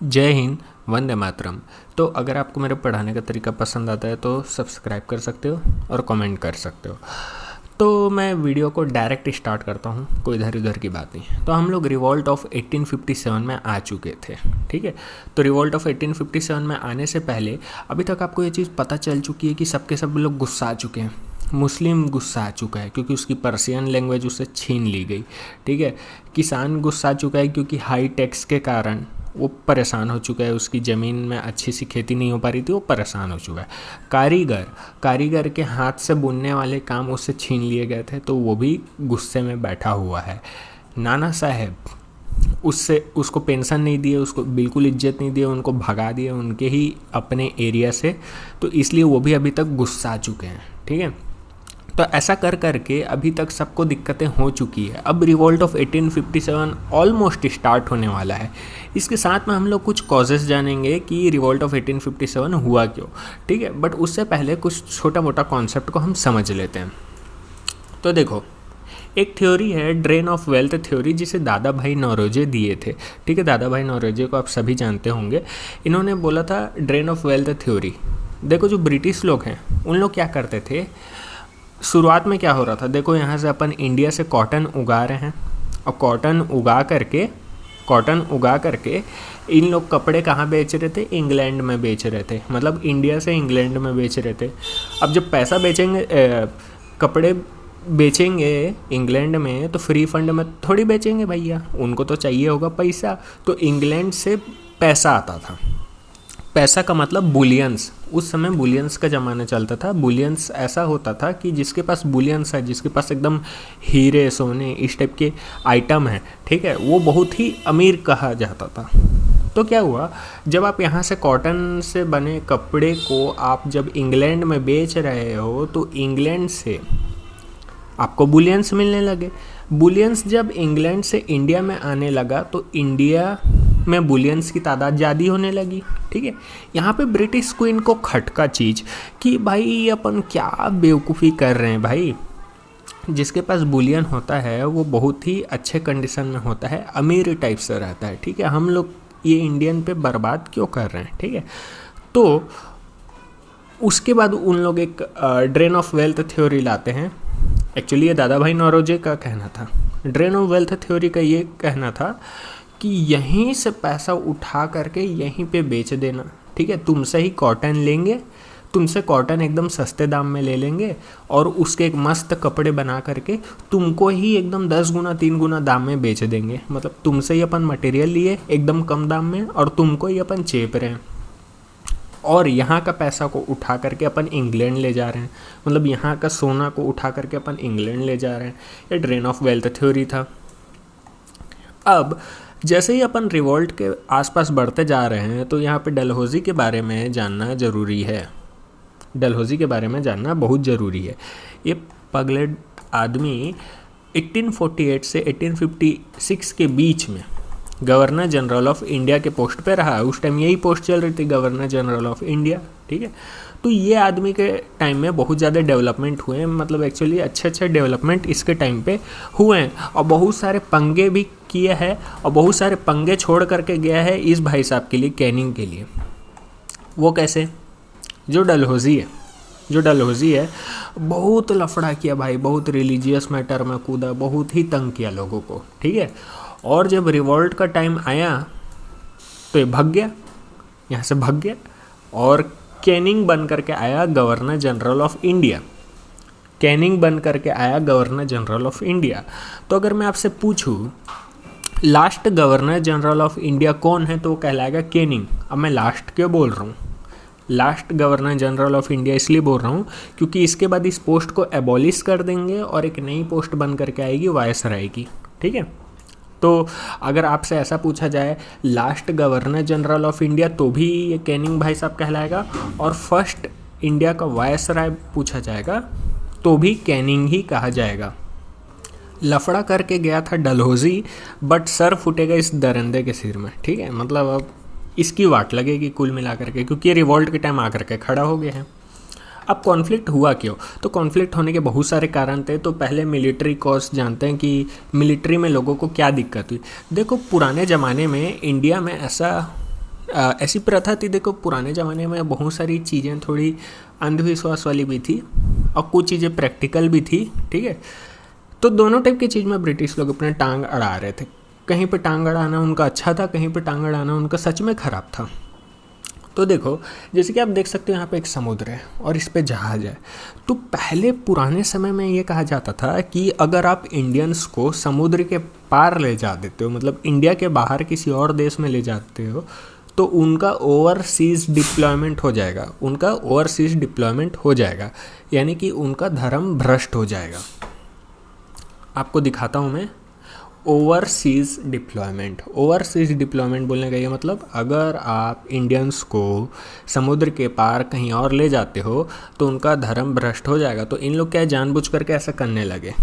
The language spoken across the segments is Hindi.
जय हिंद, वंदे मातरम। तो अगर आपको मेरे पढ़ाने का तरीका पसंद आता है तो सब्सक्राइब कर सकते हो और कमेंट कर सकते हो। तो मैं वीडियो को डायरेक्ट स्टार्ट करता हूँ, कोई इधर उधर की बात नहीं। तो हम लोग रिवॉल्ट ऑफ 1857 में आ चुके थे, ठीक है। तो रिवॉल्ट ऑफ 1857 में आने से पहले अभी तक आपको ये चीज़ पता चल चुकी है कि सबके सब लोग गुस्सा आ चुके हैं। मुस्लिम गुस्सा आ चुका है क्योंकि उसकी पर्शियन लैंग्वेज उससे छीन ली गई, ठीक है। किसान गुस्सा आ चुका है क्योंकि हाई टैक्स के कारण वो परेशान हो चुका है, उसकी ज़मीन में अच्छी सी खेती नहीं हो पा रही थी, वो परेशान हो चुका है। कारीगर के हाथ से बुनने वाले काम उससे छीन लिए गए थे, तो वो भी गुस्से में बैठा हुआ है। नाना साहब उसको पेंशन नहीं दिए, उसको बिल्कुल इज्जत नहीं दिए, उनको भगा दिए उनके ही अपने एरिया से, तो इसलिए वो भी अभी तक गुस्सा आ चुके हैं, ठीक है। तो ऐसा कर करके अभी तक सबको दिक्कतें हो चुकी है। अब रिवॉल्ट ऑफ 1857 ऑलमोस्ट स्टार्ट होने वाला है। इसके साथ में हम लोग कुछ कॉजेज़ जानेंगे कि रिवॉल्ट ऑफ 1857 हुआ क्यों, ठीक है। बट उससे पहले कुछ छोटा मोटा कॉन्सेप्ट को हम समझ लेते हैं। तो देखो, एक थ्योरी है ड्रेन ऑफ वेल्थ थ्योरी, जिसे दादा भाई नौरोजी दिए थे, ठीक है। दादा भाई नौरोजी को आप सभी जानते होंगे। इन्होंने बोला था ड्रेन ऑफ वेल्थ थ्योरी। देखो, जो ब्रिटिश लोग हैं उन लोग क्या करते थे, शुरुआत में क्या हो रहा था, देखो यहाँ से अपन इंडिया से कॉटन उगा रहे हैं, और कॉटन उगा करके इन लोग कपड़े कहाँ बेच रहे थे, इंग्लैंड में बेच रहे थे, मतलब इंडिया से इंग्लैंड में बेच रहे थे। अब जब पैसा बेचेंगे, कपड़े बेचेंगे इंग्लैंड में, तो फ्री फंड में थोड़ी बेचेंगे भैया, उनको तो चाहिए होगा पैसा। तो इंग्लैंड से पैसा आता था। पैसा का मतलब बुलियंस, उस समय बुलियंस का ज़माना चलता था। बुलियंस ऐसा होता था कि जिसके पास बुलियंस है, जिसके पास एकदम हीरे सोने इस टाइप के आइटम है, ठीक है, वो बहुत ही अमीर कहा जाता था। तो क्या हुआ, जब आप यहाँ से कॉटन से बने कपड़े को आप जब इंग्लैंड में बेच रहे हो, तो इंग्लैंड से आपको बुलियंस मिलने लगे। बुलियंस जब इंग्लैंड से इंडिया में आने लगा, तो इंडिया में बुलियंस की तादाद ज़्यादा होने लगी, ठीक है। यहाँ पे ब्रिटिश क्वीन को खटका चीज़ कि भाई अपन क्या बेवकूफ़ी कर रहे हैं भाई। जिसके पास बुलियन होता है वो बहुत ही अच्छे कंडीशन में होता है, अमीर टाइप से रहता है, ठीक है। हम लोग ये इंडियन पे बर्बाद क्यों कर रहे हैं, ठीक है। तो उसके बाद उन लोग एक ड्रेन ऑफ वेल्थ थ्योरी लाते हैं। एक्चुअली ये दादा भाई नौरोजी का कहना था। ड्रेन ऑफ वेल्थ थ्योरी का ये कहना था कि यहीं से पैसा उठा करके यहीं पे बेच देना, ठीक है। तुमसे ही कॉटन लेंगे, तुमसे कॉटन एकदम सस्ते दाम में ले लेंगे, और उसके एक मस्त कपड़े बना करके तुमको ही एकदम 10 गुना 3 गुना दाम में बेच देंगे। मतलब तुमसे ही अपन मटेरियल लिए एकदम कम दाम में, और तुमको ही अपन चेप रहे हैं, और यहाँ का पैसा को उठा करके अपन इंग्लैंड ले जा रहे हैं। मतलब यहाँ का सोना को उठा करके अपन इंग्लैंड ले जा रहे हैं। ये ड्रेन ऑफ वेल्थ थ्योरी था। अब जैसे ही अपन रिवॉल्ट के आसपास बढ़ते जा रहे हैं, तो यहाँ पे डलहौजी के बारे में जानना ज़रूरी है। डलहौजी के बारे में जानना बहुत ज़रूरी है। ये पगलेट आदमी 1848 से 1856 के बीच में गवर्नर जनरल ऑफ इंडिया के पोस्ट पे रहा। उस टाइम यही पोस्ट चल रही थी, गवर्नर जनरल ऑफ इंडिया, ठीक है। तो ये आदमी के टाइम में बहुत ज़्यादा डेवलपमेंट हुए हैं, मतलब एक्चुअली अच्छे डेवलपमेंट इसके टाइम पे हुए हैं, और बहुत सारे पंगे भी किए हैं, और बहुत सारे पंगे छोड़ करके गया है इस भाई साहब के लिए, कैनिंग के लिए। वो कैसे, जो डलहौजी है बहुत लफड़ा किया भाई, बहुत रिलीजियस मैटर में कूदा, बहुत ही तंग किया लोगों को, ठीक है। और जब रिवॉल्ट का टाइम आया तो ये भाग गया, यहाँ से भाग गया, और कैनिंग बन करके आया गवर्नर जनरल ऑफ इंडिया। तो अगर मैं आपसे पूछूं last governor general of India कौन है, तो वो कहलाएगा कैनिंग। अब मैं लास्ट क्यों बोल रहा हूँ, last governor general of India इसलिए बोल रहा हूँ क्योंकि इसके बाद इस पोस्ट को एबॉलिश कर देंगे और एक नई पोस्ट बन करके आएगी वायसराय की, ठीक है। तो अगर आपसे ऐसा पूछा जाए last governor general of India, तो भी ये कैनिंग भाई साहब कहलाएगा, और फर्स्ट इंडिया का वायसराय पूछा जाएगा तो भी कैनिंग ही कहा जाएगा। लफड़ा करके गया था डलहौजी, बट सर फूटेगा इस दरिंदे के सिर में, ठीक है। मतलब अब इसकी वाट लगेगी कुल मिला करके, क्योंकि ये रिवॉल्ट के टाइम आकर के खड़ा हो गया है। अब कॉन्फ्लिक्ट हुआ क्यों, तो कॉन्फ्लिक्ट होने के बहुत सारे कारण थे। तो पहले मिलिट्री कॉज जानते हैं कि मिलिट्री में लोगों को क्या दिक्कत हुई। देखो, पुराने ज़माने में इंडिया में ऐसा ऐसी प्रथा थी, देखो पुराने ज़माने में बहुत सारी चीज़ें थोड़ी अंधविश्वास वाली भी थी और कुछ चीज़ें प्रैक्टिकल भी थी, ठीक है। तो दोनों टाइप की चीज़ में ब्रिटिश लोग अपने टांग अड़ा रहे थे। कहीं पे टांग अड़ाना उनका अच्छा था, कहीं पे टांग अड़ाना उनका सच में ख़राब था। तो देखो, जैसे कि आप देख सकते हो यहाँ पे एक समुद्र है और इस पे जहाज़ है। तो पहले पुराने समय में ये कहा जाता था कि अगर आप इंडियंस को समुद्र के पार ले जा देते हो, मतलब इंडिया के बाहर किसी और देश में ले जाते हो, तो उनका ओवरसीज डिप्लॉयमेंट हो जाएगा, उनका ओवरसीज डिप्लॉयमेंट हो जाएगा, यानी कि उनका धर्म भ्रष्ट हो जाएगा। आपको दिखाता हूँ मैं। ओवरसीज डिप्लॉयमेंट बोलने का ये मतलब, अगर आप इंडियंस को समुद्र के पार कहीं और ले जाते हो तो उनका धर्म भ्रष्ट हो जाएगा। तो इन लोग क्या जानबूझ करके ऐसा करने लगे,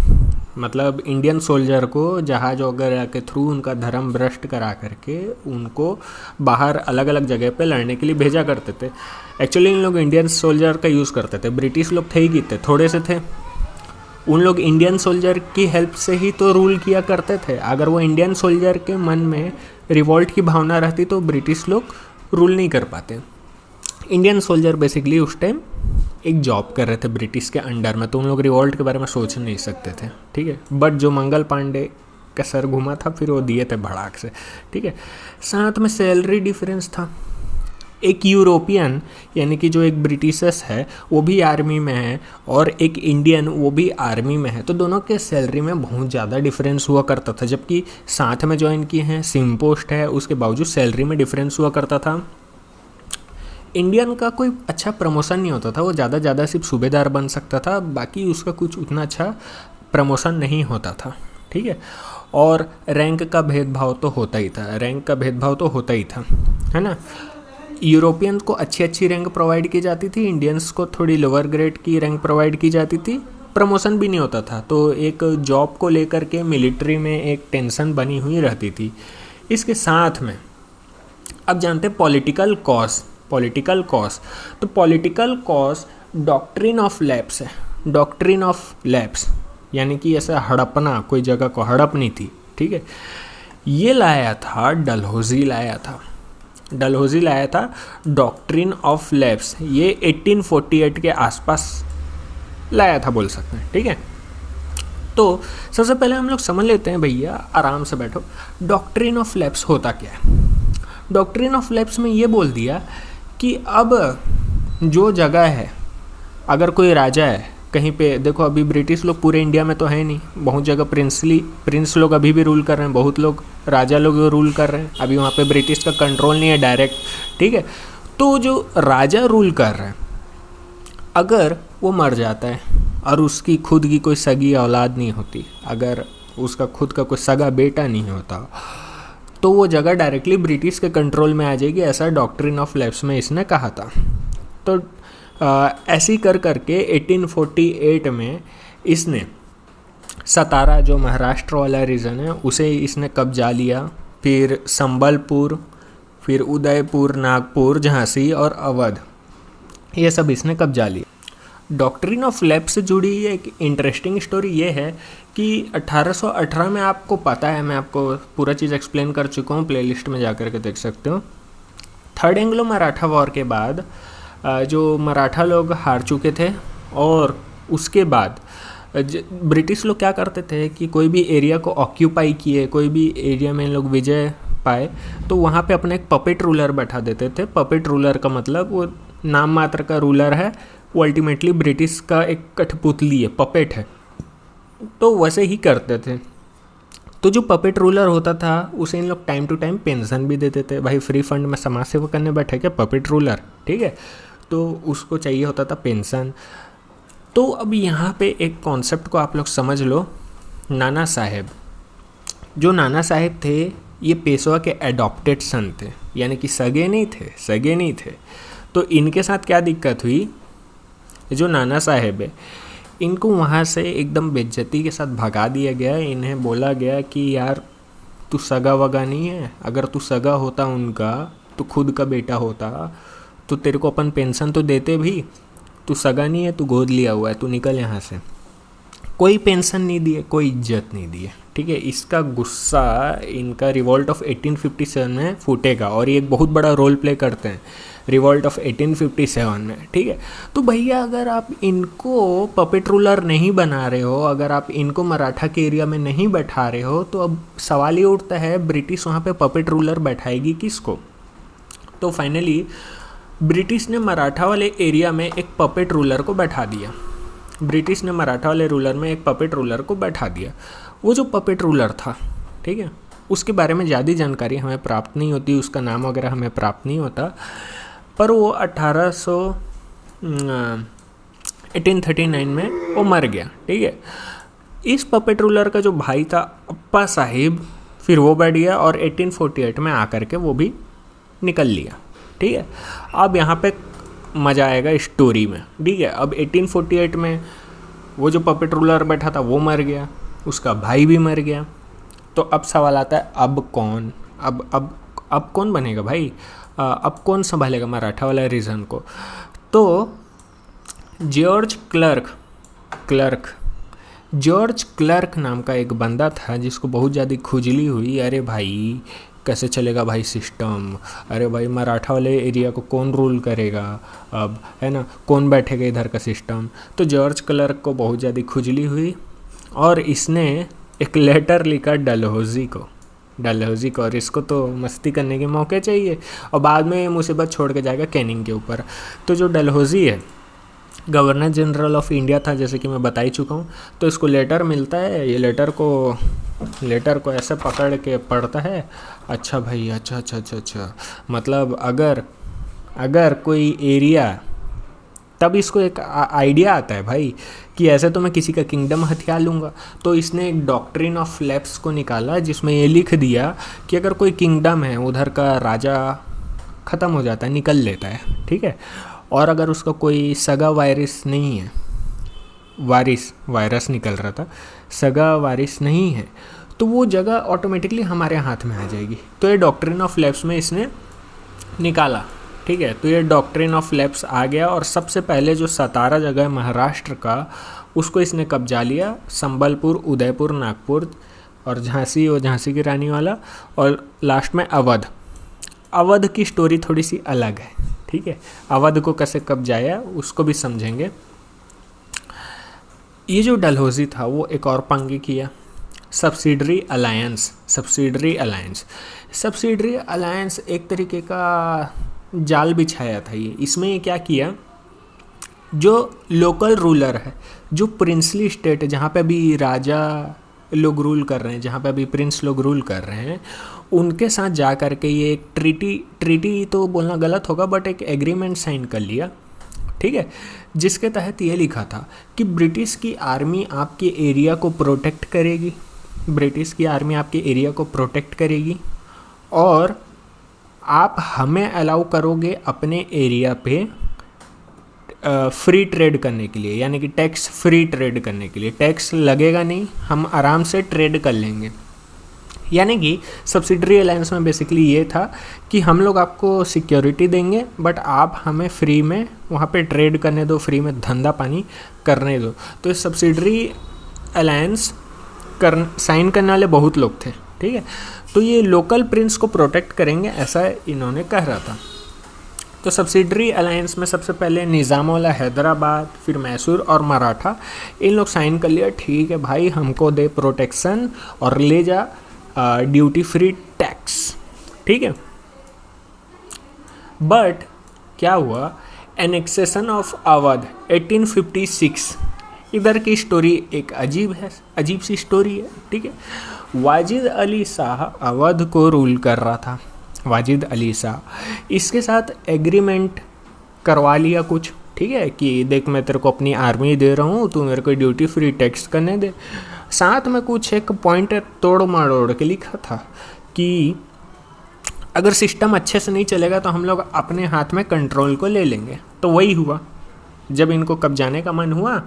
मतलब इंडियन सोल्जर को जहाज वगैरह के थ्रू उनका धर्म भ्रष्ट करा करके उनको बाहर अलग अलग जगह पे लड़ने के लिए भेजा करते थे। एक्चुअली इन लोग इंडियन सोल्जर का यूज़ करते थे, ब्रिटिश लोग थे ही कितने, थोड़े से थे। उन लोग इंडियन सोल्जर की हेल्प से ही तो रूल किया करते थे। अगर वो इंडियन सोल्जर के मन में रिवॉल्ट की भावना रहती तो ब्रिटिश लोग रूल नहीं कर पाते। इंडियन सोल्जर बेसिकली उस टाइम एक जॉब कर रहे थे ब्रिटिश के अंडर में, तो उन लोग रिवॉल्ट के बारे में सोच नहीं सकते थे, ठीक है। बट जो मंगल पांडे का सर घुमा था फिर वो दिए थे भड़ाक से, ठीक है। साथ में सैलरी डिफरेंस था। एक यूरोपियन यानी कि जो एक ब्रिटिशर्स है वो भी आर्मी में है और एक इंडियन वो भी आर्मी में है, तो दोनों के सैलरी में बहुत ज़्यादा डिफरेंस हुआ करता था। जबकि साथ में ज्वाइन किए हैं, सेम पोस्ट है, उसके बावजूद सैलरी में डिफरेंस हुआ करता था। इंडियन का कोई अच्छा प्रमोशन नहीं होता था, वो ज़्यादा सिर्फ सूबेदार बन सकता था, बाकी उसका कुछ उतना अच्छा प्रमोशन नहीं होता था, ठीक है। और रैंक का भेदभाव तो होता ही था, है ना। यूरोपियन को अच्छी रैंक प्रोवाइड की जाती थी, इंडियंस को थोड़ी लोअर ग्रेड की रैंक प्रोवाइड की जाती थी, प्रमोशन भी नहीं होता था। तो एक जॉब को लेकर के मिलिट्री में एक टेंशन बनी हुई रहती थी। इसके साथ में अब जानते हैं पॉलिटिकल कॉज। तो political cause doctrine of lapse है। डॉक्ट्रिन ऑफ लैप्स यानी कि ऐसा हड़पना, कोई जगह को हड़पनी थी, ठीक है। ये लाया था डलहौजी लाया था डॉक्ट्रिन ऑफ लैप्स। ये 1848 के आसपास लाया था बोल सकते हैं, ठीक है। तो सबसे पहले हम लोग समझ लेते हैं, भैया आराम से बैठो, डॉक्ट्रिन ऑफ लैप्स होता क्या है। डॉक्ट्रिन ऑफ लैप्स में ये बोल दिया कि अब जो जगह है, अगर कोई राजा है कहीं पे, देखो अभी ब्रिटिश लोग पूरे इंडिया में तो है नहीं, बहुत जगह प्रिंस लोग अभी भी रूल कर रहे हैं, बहुत लोग राजा लोग रूल कर रहे हैं, अभी वहाँ पे ब्रिटिश का कंट्रोल नहीं है डायरेक्ट, ठीक है। तो जो राजा रूल कर रहे हैं, अगर वो मर जाता है और उसकी खुद की कोई सगी औलाद नहीं होती, अगर उसका खुद का कोई सगा बेटा नहीं होता, तो वो जगह डायरेक्टली ब्रिटिश के कंट्रोल में आ जाएगी, ऐसा डॉक्ट्रिन ऑफ लैप्स में इसने कहा था। तो ऐसे ही कर करके 1848 में इसने सतारा, जो महाराष्ट्र वाला रीजन है, उसे इसने कब्जा लिया। फिर संबलपुर, फिर उदयपुर, नागपुर, झांसी और अवध, ये सब इसने कब्जा लिया। डॉक्ट्रिन ऑफ लैप्स से जुड़ी एक इंटरेस्टिंग स्टोरी ये है कि 1818 में, आपको पता है, मैं आपको पूरा चीज़ एक्सप्लेन कर चुका हूँ, प्लेलिस्ट में जा कर के देख सकते हो। थर्ड एंग्लो मराठा वॉर के बाद जो मराठा लोग हार चुके थे, और उसके बाद ब्रिटिश लोग क्या करते थे कि कोई भी एरिया को ऑक्यूपाई किए, कोई भी एरिया में इन लोग विजय पाए, तो वहाँ पे अपना एक पपेट रूलर बैठा देते थे। पपेट रूलर का मतलब वो नाम मात्र का रूलर है, वो अल्टीमेटली ब्रिटिश का एक कठपुतली है, पपेट है, तो वैसे ही करते थे। तो जो पपेट रूलर होता था उसे इन लोग टाइम टू टाइम पेंशन भी देते थे। भाई फ्री फंड में समाज सेवा करने बैठे क्या पपेट रूलर, ठीक है, तो उसको चाहिए होता था पेंशन। तो अब यहाँ पे एक कॉन्सेप्ट को आप लोग समझ लो, नाना साहेब। जो नाना साहेब थे ये पेशवा के एडॉप्टेड सन थे, यानी कि सगे नहीं थे। तो इनके साथ क्या दिक्कत हुई, जो नाना साहेब है इनको वहाँ से एकदम बेइज्जती के साथ भगा दिया गया। इन्हें बोला गया कि यार तू सगा वगा नहीं है, अगर तू सगा होता उनका तो खुद का बेटा होता तो तेरे को अपन पेंशन तो देते भी, तू सगा नहीं है, तू गोद लिया हुआ है, तू निकल यहाँ से। कोई पेंशन नहीं दिए, कोई इज्जत नहीं दिए, ठीक है। इसका गुस्सा इनका रिवॉल्ट ऑफ 1857 में फूटेगा और ये एक बहुत बड़ा रोल प्ले करते हैं रिवॉल्ट ऑफ 1857 में, ठीक है। तो भैया अगर आप इनको पपेट रूलर नहीं बना रहे हो, अगर आप इनको मराठा के एरिया में नहीं बैठा रहे हो, तो अब सवाल ये उठता है ब्रिटिश वहाँ पे पपेट रूलर बैठाएगी किसको। तो फाइनली ब्रिटिश ने मराठा वाले एरिया में एक पपेट रूलर को बैठा दिया। ब्रिटिश ने मराठा वाले रूलर में एक पपेट रूलर को बैठा दिया। वो जो पपेट रूलर था, ठीक है, उसके बारे में ज़्यादा जानकारी हमें प्राप्त नहीं होती, उसका नाम वगैरह हमें प्राप्त नहीं होता, पर वो 1839 में वो मर गया, ठीक है। इस पपेट रूलर का जो भाई था अप्पा साहिब, फिर वो बैठ गया और 1848 में आकर के वो भी निकल लिया, ठीक है। अब यहाँ पे मज़ा आएगा स्टोरी में, ठीक है। अब 1848 में वो जो पपेट रूलर बैठा था वो मर गया, उसका भाई भी मर गया। तो अब सवाल आता है अब कौन, अब कौन बनेगा भाई, अब कौन संभालेगा मराठा वाला रीजन को। तो जॉर्ज क्लर्क नाम का एक बंदा था जिसको बहुत ज़्यादा खुजली हुई, अरे भाई कैसे चलेगा भाई सिस्टम, अरे भाई मराठा वाले एरिया को कौन रूल करेगा अब, है ना, कौन बैठेगा इधर का सिस्टम। तो जॉर्ज क्लर्क को बहुत ज़्यादा खुजली हुई और इसने एक लेटर लिखा डलहौजी को, और इसको तो मस्ती करने के मौके चाहिए और बाद में मुसीबत छोड़ के जाएगा कैनिंग के ऊपर। तो जो डलहौजी है गवर्नर जनरल ऑफ इंडिया था, जैसे कि मैं बता ही चुका हूँ। तो इसको लेटर मिलता है, ये लेटर को ऐसे पकड़ के पढ़ता है, अच्छा भाई अच्छा, मतलब अगर कोई एरिया, तब इसको एक आइडिया आता है भाई कि ऐसे तो मैं किसी का किंगडम हथिया लूँगा। तो इसने एक डॉक्ट्रिन ऑफ लैप्स को निकाला जिसमें ये लिख दिया कि अगर कोई किंगडम है उधर का राजा ख़त्म हो जाता है, निकल लेता है, ठीक है, और अगर उसका कोई सगा वारिस नहीं है, वायरस निकल रहा था, सगा वारिस नहीं है, तो वो जगह ऑटोमेटिकली हमारे हाथ में आ जाएगी। तो ये डॉक्ट्रिन ऑफ लैप्स में इसने निकाला, ठीक है। तो ये डॉक्ट्रिन ऑफ लैप्स आ गया और सबसे पहले जो सतारा जगह है महाराष्ट्र का, उसको इसने कब्जा लिया, संबलपुर, उदयपुर, नागपुर और झांसी, वो झांसी की रानी वाला, और लास्ट में अवध की स्टोरी थोड़ी सी अलग है, ठीक है। अवध को कैसे कब्जाया उसको भी समझेंगे। ये जो डलहौजी था वो एक और पंगे किया, सब्सिडरी अलायंस एक तरीके का जाल बिछाया था ये। इसमें ये क्या किया, जो लोकल रूलर है, जो प्रिंसली स्टेट है, जहाँ पे अभी राजा लोग रूल कर रहे हैं, जहाँ पे अभी प्रिंस लोग रूल कर रहे हैं, उनके साथ जा कर के ये एक ट्रीटी तो बोलना गलत होगा, बट एक एग्रीमेंट साइन कर लिया, ठीक है, जिसके तहत ये लिखा था कि ब्रिटिश की आर्मी आपके एरिया को प्रोटेक्ट करेगी, और आप हमें अलाउ करोगे अपने एरिया पे फ्री ट्रेड करने के लिए, यानी कि टैक्स फ्री ट्रेड करने के लिए, टैक्स लगेगा नहीं, हम आराम से ट्रेड कर लेंगे। यानी कि सब्सिडरी अलायंस में बेसिकली ये था कि हम लोग आपको सिक्योरिटी देंगे, बट आप हमें फ्री में वहाँ पे ट्रेड करने दो, फ्री में धंधा पानी करने दो। तो इस सब्सिडरी अलायंस साइन करने वाले बहुत लोग थे, ठीक है। तो ये लोकल प्रिंस को प्रोटेक्ट करेंगे, ऐसा इन्होंने कह रहा था। तो सब्सिडरी अलायंस में सबसे पहले निज़ामौला हैदराबाद, फिर मैसूर और मराठा, इन लोग साइन कर लिया, ठीक है भाई हमको दे प्रोटेक्शन और ले जा ड्यूटी फ्री टैक्स, ठीक है। बट क्या हुआ, एनेक्सेशन ऑफ अवध 1856, इधर की स्टोरी एक अजीब सी स्टोरी है, ठीक है। वाजिद अली शाह अवध को रूल कर रहा था, वाजिद अली शाह, इसके साथ एग्रीमेंट करवा लिया कुछ, ठीक है, कि देख मैं तेरे को अपनी आर्मी दे रहा हूँ, तू मेरे को ड्यूटी फ्री टैक्स करने दे। साथ में कुछ एक पॉइंट तोड़ मड़ोड़ के लिखा था कि अगर सिस्टम अच्छे से नहीं चलेगा तो हम लोग अपने हाथ में कंट्रोल को ले लेंगे। तो वही हुआ, जब इनको कब्जाने का मन हुआ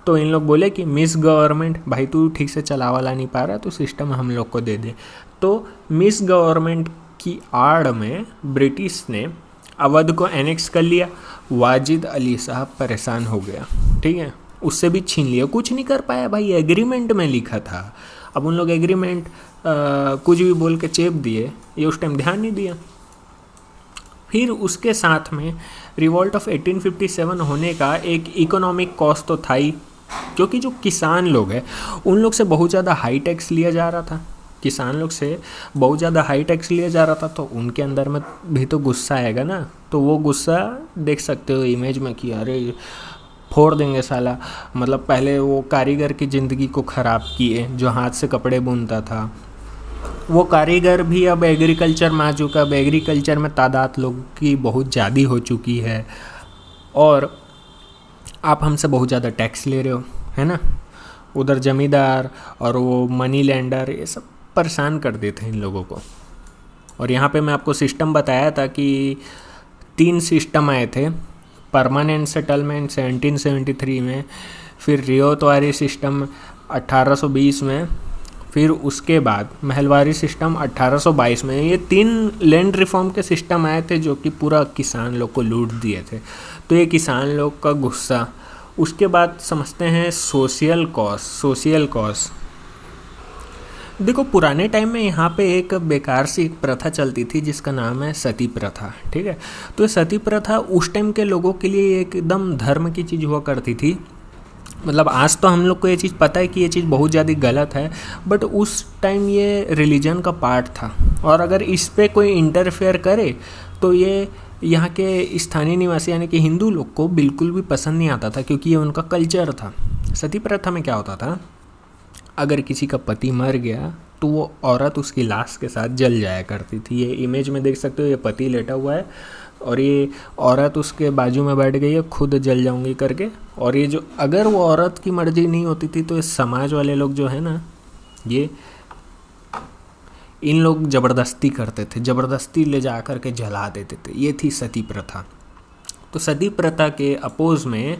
तो इन लोग बोले कि मिस गवर्नमेंट, भाई तू ठीक से चला वाला नहीं पा रहा, तो सिस्टम हम लोग को दे दे। तो मिस गवर्नमेंट की आड़ में ब्रिटिश ने अवध को एनेक्स कर लिया। वाजिद अली साहब परेशान हो गया, ठीक है, उससे भी छीन लिया, कुछ नहीं कर पाया भाई, एग्रीमेंट में लिखा था। अब उन लोग एग्रीमेंट कुछ भी बोल के चेप दिए, ये उस टाइम ध्यान नहीं दिया। फिर उसके साथ में रिवॉल्ट ऑफ 1857 होने का एक इकोनॉमिक कॉस्ट तो था ही, क्योंकि जो किसान लोग हैं उन लोग से बहुत ज़्यादा हाई टैक्स लिया जा रहा था, किसान लोग से बहुत ज़्यादा हाई टैक्स लिया जा रहा था, तो उनके अंदर में भी तो गुस्सा आएगा ना। तो वो गुस्सा देख सकते हो इमेज में कि अरे फोड़ देंगे साला, मतलब पहले वो कारीगर की ज़िंदगी को ख़राब किए जो हाथ से कपड़े बुनता था, वो कारीगर भी अब एग्रीकल्चर में आ चुका। अब एग्रीकल्चर में तादाद लोग की बहुत ज़्यादा हो चुकी है और आप हमसे बहुत ज़्यादा टैक्स ले रहे हो, है ना। उधर जमींदार और वो मनी लैंडर ये सब परेशान कर देते हैं इन लोगों को। और यहाँ पे मैं आपको सिस्टम बताया था कि 3 सिस्टम आए थे, परमानेंट सेटलमेंट 1773 में, फिर रियोतवारी सिस्टम 1820 में, फिर उसके बाद महलवारी सिस्टम 1822 में। ये 3 लैंड रिफॉर्म के सिस्टम आए थे जो कि पूरा किसान लोग को लूट दिए थे। तो ये किसान लोग का गुस्सा। उसके बाद समझते हैं सोशल कॉस्ट। देखो पुराने टाइम में यहाँ पे एक बेकार सी प्रथा चलती थी जिसका नाम है सती प्रथा, ठीक है। तो ये सती प्रथा उस टाइम के लोगों के लिए एकदम धर्म की चीज़ हुआ करती थी। मतलब आज तो हम लोग को ये चीज़ पता है कि ये चीज़ बहुत ज़्यादा गलत है, बट उस टाइम ये रिलीजन का पार्ट था। और अगर इस पे कोई इंटरफेयर करे तो ये यहाँ के स्थानीय निवासी यानी कि हिंदू लोग को बिल्कुल भी पसंद नहीं आता था, क्योंकि ये उनका कल्चर था। सती प्रथा में क्या होता था, अगर किसी का पति मर गया तो वो औरत उसकी लाश के साथ जल जाया करती थी। ये इमेज में देख सकते हो, ये पति लेटा हुआ है और ये औरत उसके बाजू में बैठ गई है खुद जल जाऊंगी करके। और ये जो अगर वो औरत की मर्जी नहीं होती थी तो ये समाज वाले लोग जो है ना, ये इन लोग ज़बरदस्ती करते थे, ज़बरदस्ती ले जा कर के जला देते थे। ये थी सती प्रथा। तो सती प्रथा के अपोज में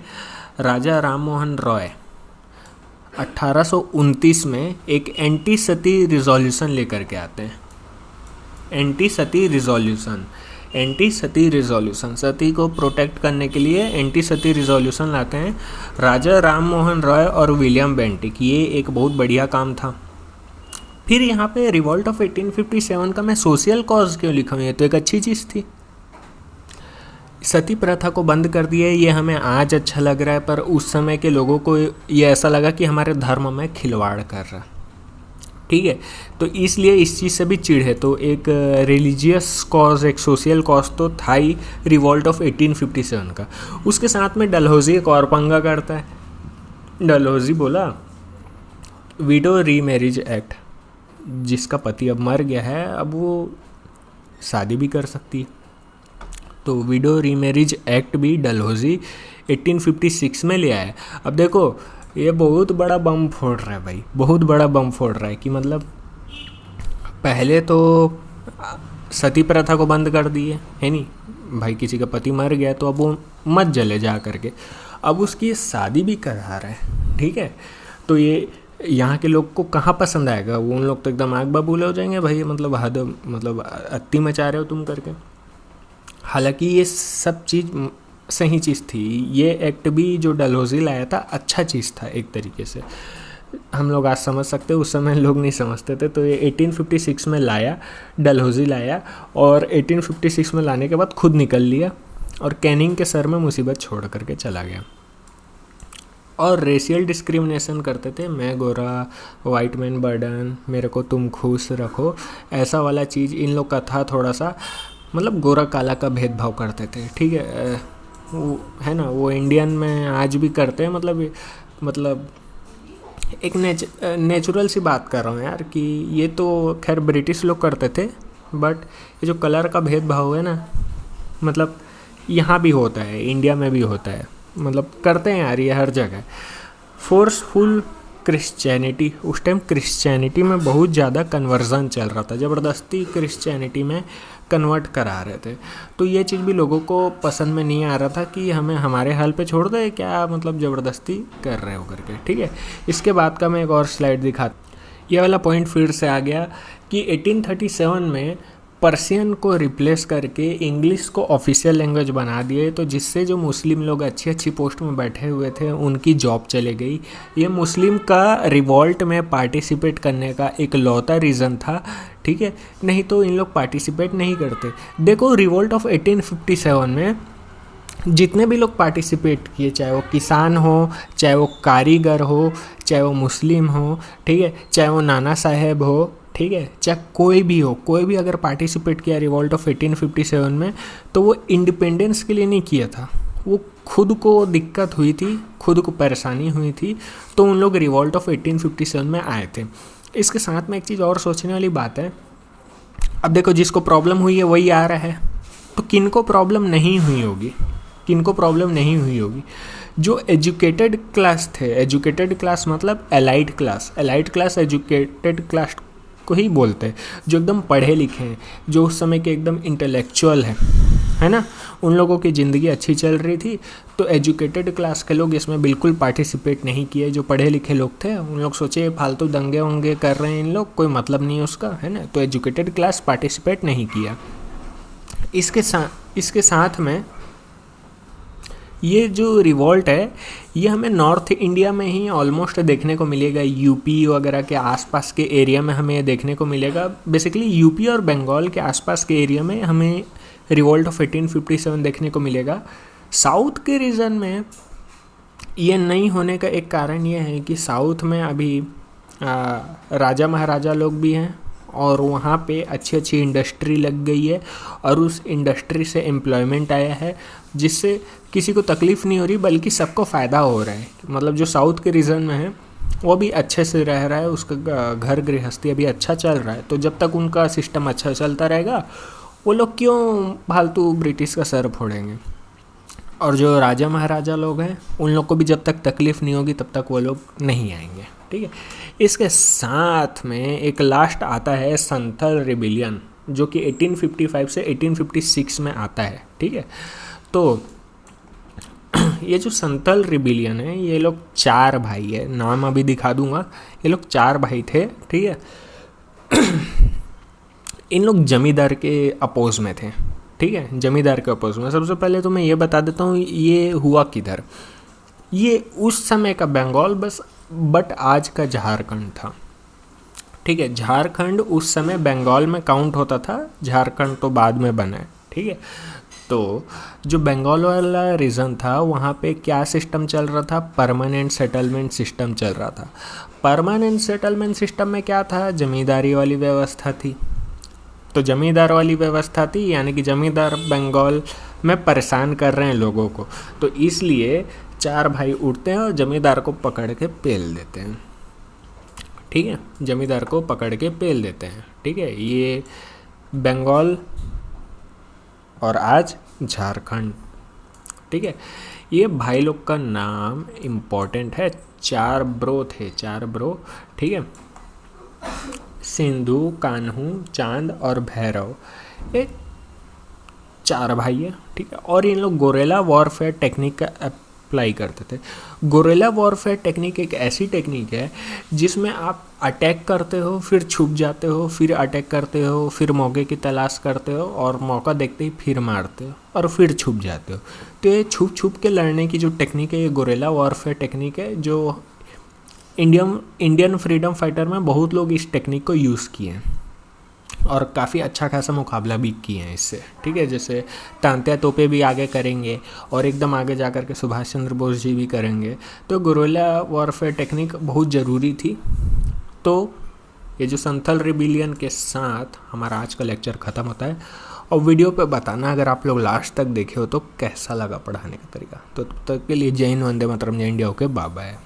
राजा राम मोहन रॉय 1829 में एक एंटी सती रिजोल्यूशन लेकर के आते हैं। एंटी सती रिजोल्यूशन, सती को प्रोटेक्ट करने के लिए एंटी सती रिजोल्यूशन लाते हैं राजा राम मोहन रॉय और विलियम बेंटिक। ये एक बहुत बढ़िया काम था। फिर यहाँ पे रिवॉल्ट ऑफ 1857 का मैं सोशल कॉज क्यों लिखा हूँ, ये तो एक अच्छी चीज़ थी। सती प्रथा को बंद कर दिए, ये हमें आज अच्छा लग रहा है, पर उस समय के लोगों को ये ऐसा लगा कि हमारे धर्म में खिलवाड़ कर रहा, ठीक है। तो इसलिए इस चीज़ से भी चिढ़ है। तो एक रिलीजियस कॉज, एक सोशल कॉज तो था ही रिवॉल्ट ऑफ 1857 का। उसके साथ में डलहौजी एक और पंगा करता है। डलहौजी बोला विडो रीमैरिज एक्ट, जिसका पति अब मर गया है अब वो शादी भी कर सकती है। तो विडो रीमैरिज एक्ट भी डलहौजी 1856 में ले आया। अब देखो ये बहुत बड़ा बम फोड़ रहा है भाई, बहुत बड़ा बम फोड़ रहा है कि मतलब पहले तो सती प्रथा को बंद कर दिए, है नहीं भाई, किसी का पति मर गया तो अब वो मत जले जा करके, अब उसकी शादी भी करा रहा है, ठीक है। तो ये यहाँ के लोग को कहाँ पसंद आएगा, वो उन लोग तो एकदम आग बबूले हो जाएंगे भाई, मतलब हद, मतलब अत्ती मचा रहे हो तुम करके। हालांकि ये सब चीज़ सही चीज़ थी। ये एक्ट भी जो डलहौजी लाया था अच्छा चीज़ था एक तरीके से, हम लोग आज समझ सकते हैं, उस समय लोग नहीं समझते थे। तो ये 1856 में लाया, डलहौजी लाया, और 1856 में लाने के बाद खुद निकल लिया और कैनिंग के सर में मुसीबत छोड़ करके चला गया। और रेशियल डिस्क्रिमिनेशन करते थे, मैं गोरा, वाइट मैन बर्डन, मेरे को तुम खुश रखो, ऐसा वाला चीज़ इन लोग का था थोड़ा सा, मतलब गोरा काला का भेदभाव करते थे, ठीक है। वो है ना, वो इंडियन में आज भी करते हैं, मतलब एक नेचुरल सी बात कर रहा हूँ यार, कि ये तो खैर ब्रिटिश लोग करते थे, बट ये जो कलर का भेदभाव है ना, मतलब यहाँ भी होता है, इंडिया में भी होता है, मतलब करते हैं यार ये हर जगह। फोर्सफुल क्रिश्चियनिटी, उस टाइम क्रिश्चियनिटी में बहुत ज़्यादा कन्वर्जन चल रहा था, ज़बरदस्ती क्रिश्चियनिटी में कन्वर्ट करा रहे थे। तो ये चीज़ भी लोगों को पसंद में नहीं आ रहा था कि हमें हमारे हाल पे छोड़ दे, क्या मतलब ज़बरदस्ती कर रहे हो करके, ठीक है। इसके बाद का मैं एक और स्लाइड दिखाता, ये वाला पॉइंट फिर से आ गया कि 1837 में पर्शियन को रिप्लेस करके इंग्लिश को ऑफिशियल लैंग्वेज बना दिए, तो जिससे जो मुस्लिम लोग अच्छी अच्छी पोस्ट में बैठे हुए थे उनकी जॉब चले गई। ये मुस्लिम का रिवॉल्ट में पार्टिसिपेट करने का एक लौता रीज़न था, ठीक है, नहीं तो इन लोग पार्टिसिपेट नहीं करते। देखो रिवॉल्ट ऑफ 1857 में जितने भी लोग पार्टिसिपेट किए, चाहे वो किसान हो, चाहे वो कारीगर हो, चाहे वो मुस्लिम हो, ठीक है, चाहे वो नाना साहेब हो, ठीक है, चाहे कोई भी हो, कोई भी अगर पार्टिसिपेट किया रिवॉल्ट ऑफ 1857 में, तो वो इंडिपेंडेंस के लिए नहीं किया था, वो खुद को दिक्कत हुई थी, खुद को परेशानी हुई थी, तो उन लोग रिवॉल्ट ऑफ 1857 में आए थे। इसके साथ में एक चीज़ और सोचने वाली बात है, अब देखो जिसको प्रॉब्लम हुई है वही आ रहा है, तो किन को प्रॉब्लम नहीं हुई होगी, किन को प्रॉब्लम नहीं हुई होगी? जो एजुकेटेड क्लास थे, एजुकेटेड क्लास मतलब elite class, elite class educated class को ही बोलते हैं, जो एकदम पढ़े लिखे हैं, जो उस समय के एकदम इंटेलेक्चुअल हैं, है ना, उन लोगों की ज़िंदगी अच्छी चल रही थी, तो एजुकेटेड क्लास के लोग इसमें बिल्कुल पार्टिसिपेट नहीं किए। जो पढ़े लिखे लोग थे उन लोग सोचे फालतू दंगे वंगे कर रहे हैं इन लोग, कोई मतलब नहीं है उसका, है ना, तो एजुकेटेड क्लास पार्टिसिपेट नहीं किया। इसके साथ में ये जो रिवॉल्ट है ये हमें नॉर्थ इंडिया में ही ऑलमोस्ट देखने को मिलेगा, यूपी वगैरह के आसपास के एरिया में हमें ये देखने को मिलेगा। बेसिकली यूपी और बंगाल के आसपास के एरिया में हमें रिवॉल्ट ऑफ 1857 देखने को मिलेगा। साउथ के रीजन में ये नहीं होने का एक कारण ये है कि साउथ में अभी राजा महाराजा लोग भी हैं और वहाँ पे अच्छी अच्छी इंडस्ट्री लग गई है और उस इंडस्ट्री से एम्प्लॉयमेंट आया है, जिससे किसी को तकलीफ़ नहीं हो रही बल्कि सबको फ़ायदा हो रहा है। मतलब जो साउथ के रीजन में है वो भी अच्छे से रह रहा है, उसका घर गृहस्थी अभी अच्छा चल रहा है। तो जब तक उनका सिस्टम अच्छा चलता रहेगा वो लोग क्यों फालतू ब्रिटिश का सर फोड़ेंगे। और जो राजा महाराजा लोग हैं उन लोग को भी जब तक तकलीफ़ नहीं होगी तब तक वो लोग नहीं आएंगे, ठीक है। इसके साथ में एक लास्ट आता है संथल रिबिलियन, जो कि 1855 से 1856 में आता है, ठीक है। तो ये जो संथल रिबिलियन है ये लोग 4 भाई है, नाम अभी दिखा दूंगा, ये लोग 4 भाई थे, ठीक है। इन लोग जमींदार के अपोज में थे, ठीक है, जमींदार के अपोज में। सबसे पहले तो मैं ये बता देता हूँ ये हुआ किधर। ये उस समय का बंगाल बट आज का झारखंड था, ठीक है। झारखंड उस समय बंगाल में काउंट होता था, झारखंड तो बाद में बना है, ठीक है। तो जो बंगाल वाला रीजन था वहाँ पे क्या सिस्टम चल रहा था, परमानेंट सेटलमेंट सिस्टम चल रहा था। परमानेंट सेटलमेंट सिस्टम में क्या था, जमींदारी वाली व्यवस्था थी। तो जमींदार वाली व्यवस्था थी यानी कि जमींदार बंगाल में परेशान कर रहे हैं लोगों को, तो इसलिए 4 भाई उठते हैं और जमींदार को पकड़ के पेल देते हैं, ठीक है, जमींदार को पकड़ के पेल देते हैं, ठीक है। ये बंगाल और आज झारखंड, ठीक है। ये भाई लोग का नाम इम्पोर्टेंट है, 4 ब्रो थे, 4 ब्रो, ठीक है। सिंधु, कान्हू, चांद और भैरव, ये 4 भाई है, ठीक है। और इन लोग गोरेला वॉरफेयर टेक्निक का अप्लाई करते थे। गोरेला वॉरफेयर टेक्निक एक ऐसी टेक्निक है जिसमें आप अटैक करते हो, फिर छुप जाते हो, फिर अटैक करते हो, फिर मौके की तलाश करते हो और मौका देखते ही फिर मारते हो और फिर छुप जाते हो। तो ये छुप छुप के लड़ने की जो टेक्निक है ये गोरेला वॉरफेयर टेक्निक है, जो इंडियन फ्रीडम फाइटर में बहुत लोग इस टेक्निक को यूज़ किए हैं और काफ़ी अच्छा खासा मुकाबला भी किए हैं इससे, ठीक है। जैसे तांत्या तोपे भी आगे करेंगे और एकदम आगे जा कर के सुभाष चंद्र बोस जी भी करेंगे। तो गोरिल्ला वॉरफेयर टेक्निक बहुत ज़रूरी थी। तो ये जो संथल रिबिलियन के साथ हमारा आज का लेक्चर ख़त्म होता है। और वीडियो पे बताना अगर आप लोग लास्ट तक देखे हो तो कैसा लगा पढ़ाने का तरीका। तो तब तक के लिए जय हिंद, वंदे मातरम, जय इंडिया, ओके, बाय बाय।